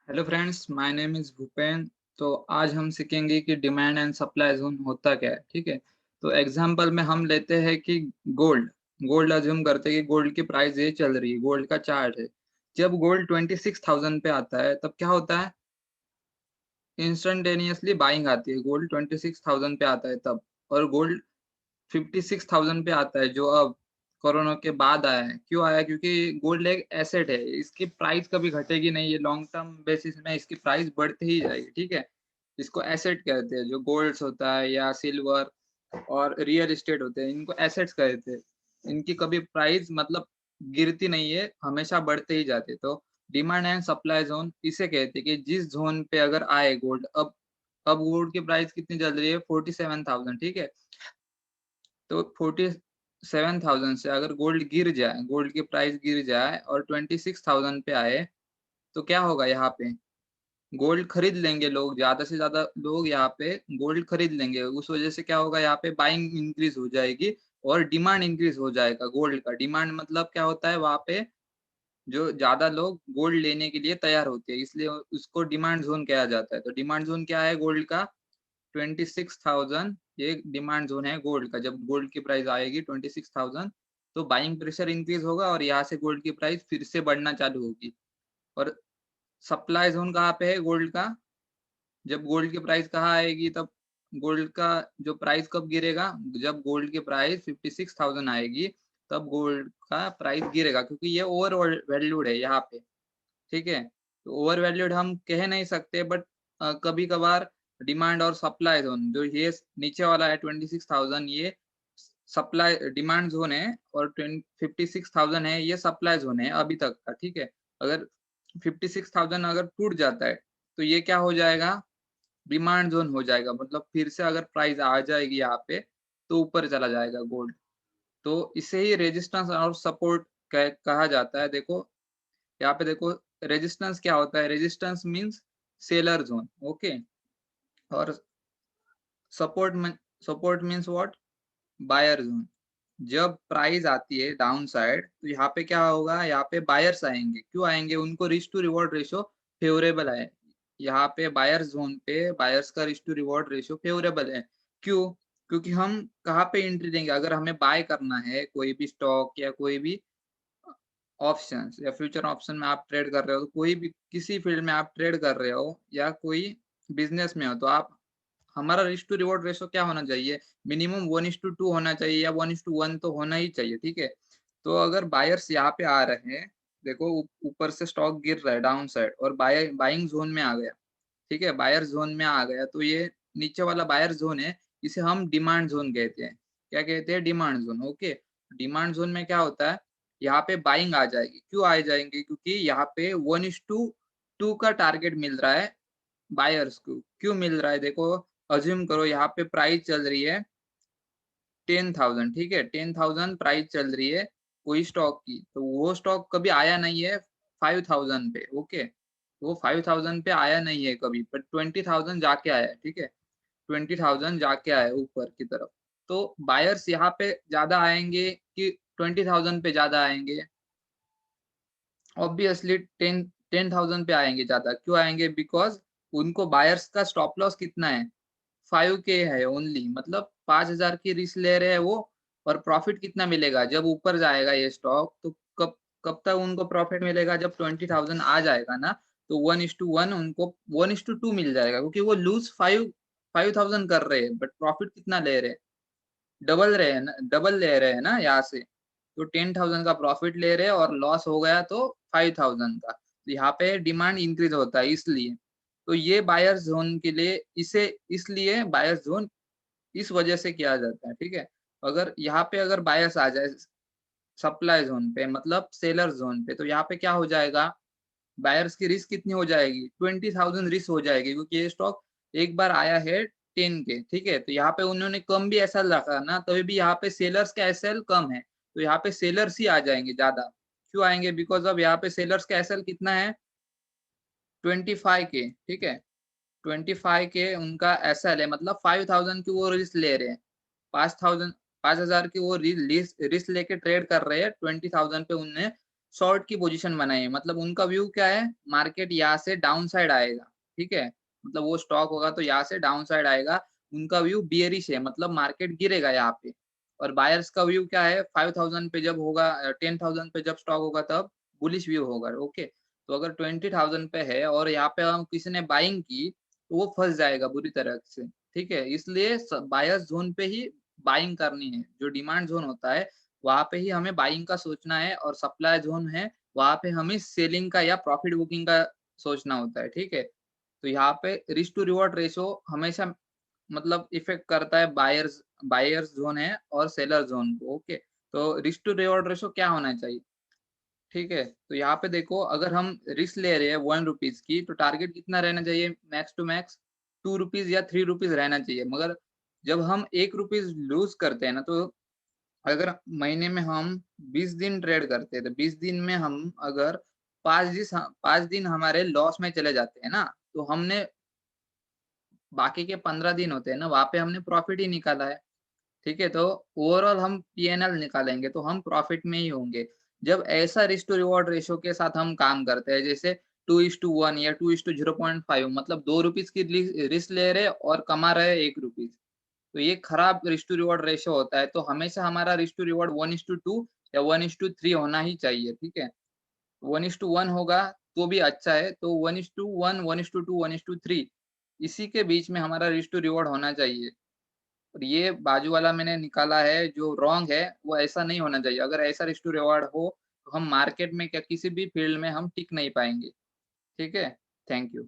Hello friends, my name is Bhupen. तो आज हम सीखेंगे कि डिमांड एंड सप्लाई ज़ोन होता क्या है, ठीक है? तो एग्ज़ाम्पल में हम लेते हैं कि गोल्ड गोल्ड अज़्यूम करते हैं कि गोल्ड की प्राइस ये चल रही है, गोल्ड का चार्ट है। जब गोल्ड 26,000 पे आता है, तब क्या होता है? इंस्टेंटेनियसली बाइंग आती है, गोल्ड 26,000 पे आता है तब। और गोल्ड 56,000 पे आता है, जो अब कोरोना के बाद आया है। क्यों आया? क्योंकि गोल्ड एक एसेट है, इसकी प्राइस कभी घटेगी नहीं, ये लॉन्ग टर्म बेसिस में इसकी प्राइस बढ़ती ही जाएगी, ठीक है? इसको एसेट कहते हैं, जो गोल्ड्स होता है या सिल्वर और रियल एस्टेट होते हैं, इनको एसेट्स कहते हैं। इनकी कभी प्राइस मतलब गिरती नहीं है, हमेशा बढ़ते ही जाते हैं। तो डिमांड एंड सप्लाई ज़ोन इसे कहते हैं कि जिस ज़ोन पे अगर आए गोल्ड, अब गोल्ड की प्राइस कितनी चल रही है? 47,000, ठीक है? तो 47,000 से अगर गोल्ड गिर जाए, गोल्ड की प्राइस गिर जाए और 26,000 पे आए, तो क्या होगा यहाँ पे? गोल्ड खरीद लेंगे लोग, ज़्यादा से ज़्यादा लोग यहाँ पे गोल्ड खरीद लेंगे। उस वज़ह से क्या होगा, यहाँ पे बाइंग इंक्रीज़ हो जाएगी और डिमांड इंक्रीज़ हो जाएगा गोल्ड का। डिमांड मतलब क्या होता है, वहाँ पे जो ज़्यादा लोग गोल्ड लेने के लिए तैयार होते हैं, इसलिए उसको डिमांड ज़ोन कहा जाता है। तो डिमांड ज़ोन क्या है गोल्ड का? 26,000 ये डिमांड ज़ोन है गोल्ड का। जब गोल्ड की प्राइस आएगी 26,000, तो बाइंग प्रेशर इंक्रीज़ होगा और यहाँ से गोल्ड की प्राइस फिर से बढ़ना चालू होगी। और सप्लाई ज़ोन कहाँ पे है गोल्ड का? जब गोल्ड की प्राइस कहाँ आएगी, तब गोल्ड का जो प्राइस कब गिरेगा? जब गोल्ड की प्राइस 56,000 आएगी, तब गोल्ड का प्राइस गिरेगा, क्योंकि ये ओवर वैल्यूड है यहाँ पे। ठीक है? तो ओवर वैल्यूड हम कह नहीं सकते, बट कभी-कभार डिमांड और सप्लाई ज़ोन जो ये नीचे वाला है 26,000, ये सप्लाई डिमांड ज़ोन है और 56,000 है, ये सप्लाई ज़ोन है अभी तक का, ठीक है? अगर 56,000 अगर टूट जाता है, तो ये क्या हो जाएगा? डिमांड ज़ोन हो जाएगा। मतलब फिर से अगर प्राइस आ जाएगी यहाँ पे, तो ऊपर चला जाएगा गोल्ड। तो इसे ही रेजिस्टेंस और सपोर्ट कहा जाता है। देखो यहाँ पे देखो, रेजिस्टेंस क्या होता है? Resistance means seller zone, okay? और सपोर्ट में support means what? Buyer zone. जब प्राइस आती है डाउन साइड, तो यहाँ पे क्या होगा? यहाँ पे बायर्स आएँगे। क्यों आएँगे? उनको risk to reward ratio favourable है। यहाँ पे बायर ज़ोन पे बायर्स का risk to reward ratio favourable है। क्यों? क्योंकि हम कहाँ पे एंट्री देंगे? अगर हमें बाय करना है कोई भी स्टॉक या कोई भी ऑप्शंस या फ्यूचर ऑप्शन में आप ट्रेड कर रहे हो, तो कोई भी किसी फील्ड में आप ट्रेड कर रहे हो या कोई बिज़नेस में हो, तो आप हमारा रिस्क टू रिवॉर्ड रेशियो क्या होना चाहिए? मिनिमम 1:2 होना चाहिए या 1:1 तो होना ही चाहिए, ठीक है? तो अगर बायर्स यहाँ पे आ रहे हैं, देखो ऊपर से स्टॉक गिर रहा है डाउन साइड और बाइंग ज़ोन में आ गया, ठीक है? बायर ज़ोन में आ गया, तो ये नीचे वाला बायर ज़ोन है, इसे हम डिमांड ज़ोन कहते हैं। क्या कहते हैं? Demand zone, okay? Demand zone में क्या होता है? यहाँ पे बाइंग आ जाएगी। क्यों आ जाएँगी? क्योंकि यहाँ पे 1:2 का टारगेट मिल रहा है बायर्स को। क्यों मिल रहा है? देखो, अज़्यूम करो यहाँ पे प्राइस चल रही है 10,000, ठीक है? 10,000 प्राइस चल रही है कोई स्टॉक की, तो वो स्टॉक कभी आया नहीं है 5,000 पे, ओके? वो 5,000 पे आया नहीं है कभी, बट 20,000 जाके आया है, ठीक है? 20,000 जाके आया है ऊपर की तरफ। तो बायर्स यहाँ पे ज़्यादा आएँगे कि 20,000 पे ज़्यादा आएँगे? ऑब्वियसली 10,000 पे आएँगे ज़्यादा। क्यों आएँगे? बिकॉज़ उनको बायर्स का स्टॉप लॉस कितना है? 5K है ओनली, मतलब 5,000 की रिस्क ले रहे हैं वो। और प्रॉफिट कितना मिलेगा? जब ऊपर जाएगा ये स्टॉक, तो कब कब तक उनको प्रॉफिट मिलेगा? जब 20,000 आ जाएगा ना, तो 1:1 उनको 1:2 मिल जाएगा, क्योंकि वो लूज़ 5,000 कर रहे हैं, बट प्रॉफिट कितना ले रहे हैं? डबल ले रहे हैं ना यहाँ से। तो 10,000 का प्रॉफिट ले रहे हैं और लॉस हो गया तो 5,000 का। तो यहाँ पे डिमांड इंक्रीज़ होता है इसलिए। तो ये बायर ज़ोन के लिए इसे इसलिए बायर ज़ोन इस वजह से किया जाता है, ठीक है? अगर यहाँ पे अगर बायर्स आ जाए सप्लाई ज़ोन पे, मतलब सेलर ज़ोन पे, तो यहाँ पे क्या हो जाएगा? बायर्स की रिस्क कितनी हो जाएगी? 20,000 रिस्क हो जाएगी, क्योंकि ये स्टॉक एक बार आया है 10 के, ठीक है? तो यहाँ पे उन्होंने कम भी एसएल रखा ना, तभी भी यहाँ पे सेलर्स का एसएल कम है, तो यहाँ पे सेलर्स ही आ जाएँगे ज़्यादा। क्यों आएँगे? बिकॉज़ अब यहाँ पे सेलर्स का एसएल कितना है? 25 के, ठीक है? 25 के उनका एसएल है, मतलब 5,000 की वो रिस्क ले रहे हैं। 5,000 5,000 की वो रिस्क लेके ट्रेड कर रहे हैं, 20,000 पे उन्हें शॉर्ट की पोजीशन बनाई है, मतलब उनका व्यू क्या है, मार्केट यहाँ से डाउन साइड आएगा, ठीक है, मतलब वो स्टॉक होगा तो यहाँ से डाउन साइड आएगा, उनका व्यू बियरिश है, मतलब मार्केट गिरेगा यहाँ पे। और बायर्स का व्यू क्या है, 5000 पे जब होगा, 10,000 पे जब स्टॉक होगा तब बुलिश व्यू होगा। ओके, तो अगर 20,000 पे है और यहाँ पे हम किसी ने बाइंग की तो वो फंस जाएगा बुरी तरह से, ठीक है, इसलिए बायर्स जोन पे ही बाइंग करनी है, जो डिमांड जोन होता है वहाँ पे ही हमें बाइंग का सोचना है, और सप्लाई जोन है वहाँ पे हमें सेलिंग का या प्रॉफिट बुकिंग का सोचना होता है, ठीक है। तो यहाँ पे रिस्क टू रिवॉर्ड रेशो हमेशा मतलब इफेक्ट करता है बायर्स बायर्स जोन है और सेलर जोन को। ओके, तो रिस्क टू रिवॉर्ड रेशो क्या होना चाहिए, ठीक है। तो यहाँ पे देखो, अगर हम रिस्क ले रहे हैं 1 रुपीज की, तो टारगेट कितना रहना चाहिए, मैक्स टू मैक्स 2 रुपीज या 3 रुपीज रहना चाहिए। मगर जब हम 1 रुपीज लूज करते हैं ना, तो अगर महीने में हम 20 दिन ट्रेड करते हैं, तो 20 दिन में हम अगर 5 दिन हमारे लॉस में चले जाते हैं ना, तो हमने बाकी के 15 दिन होते हैं ना, वहाँ पे हमने प्रॉफिट ही निकाला है, ठीक है। तो ओवरऑल हम पीएनएल निकालेंगे तो हम प्रॉफिट में ही होंगे। जब ऐसा रिस्क टू रिवॉर्ड रेशो के साथ हम काम करते हैं, जैसे 2:1 या 2:0.5, मतलब 2 रुपीज की रिस्क ले रहे और कमा रहे 1 रुपीज, तो ये खराब रिस्क टू रिवॉर्ड रेशो होता है। तो हमेशा हमारा रिस्क टू रिवॉर्ड 1:2 या 1:3 होना ही चाहिए, ठीक है। 1:1 होगा तो भी अच्छा है, तो 1:1, 1:2, 1:3 इसी के बीच में हमारा रिस्क टू रिवॉर्ड होना चाहिए। और ये बाजू वाला मैंने निकाला है जो रॉन्ग है, वो ऐसा नहीं होना चाहिए। अगर ऐसा रिस्क टू रिवॉर्ड हो तो हम मार्केट में क्या किसी भी फील्ड में हम टिक नहीं पाएंगे, ठीक है। Thank you.